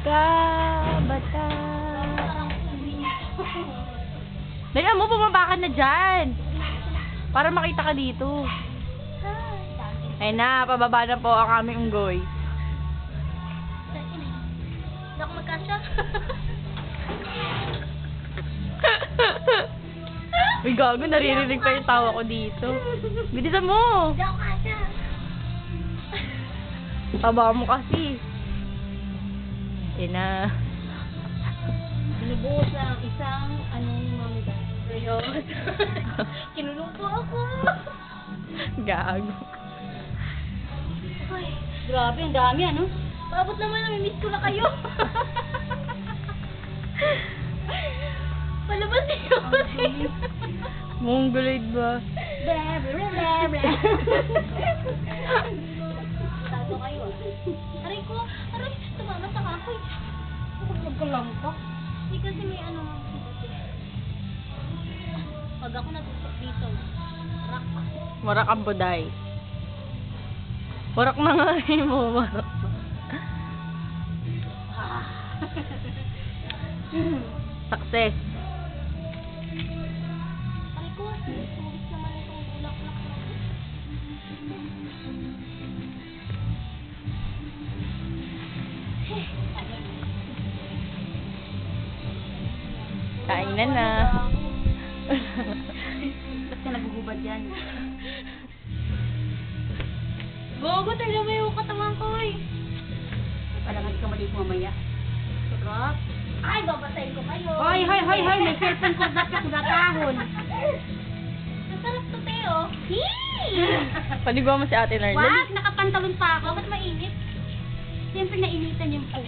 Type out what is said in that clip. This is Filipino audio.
Kabata. Dali mo, bumaba ka na dyan. Para makita ka dito. Ayun na, pababa na po ang aming unggoy. Hindi ako magkasya. Uy, gago, naririnig pa yung tawa ko dito. Bilisan mo. Hindi ako kasya. Taba mo kasi. Ayun na. Binubuhos ang isang mami ba? Ayun. Kinulong po ako. Gago. Ay, grabe, ang dami Paabot naman, namimiss ko na kayo. Palabas niyo kasi. Mongoloid ba? Tato kayo Aray ko, tumama sa kahoy. Magkalampak. Hindi kasi may pag ako natutok dito, rak. Warak ang buday. Warak na nga mo, warak. Success. Aray ko, tubig naman itong bulaklak na ito. Kainan na. Ba't ka nagugubad yan? Gogo, tayo mo yung katawan ko Palangan ka mali mamaya. Sarap. Ay, babatayin ko kayo. Hoy, may cellphone ko dapat kudatahon. Masarap to, Teo. Paligaw mo si Ate Narlene. Wag, nakapantalon pa ako. Ba't mainit? Siyempre nainitan yung pag.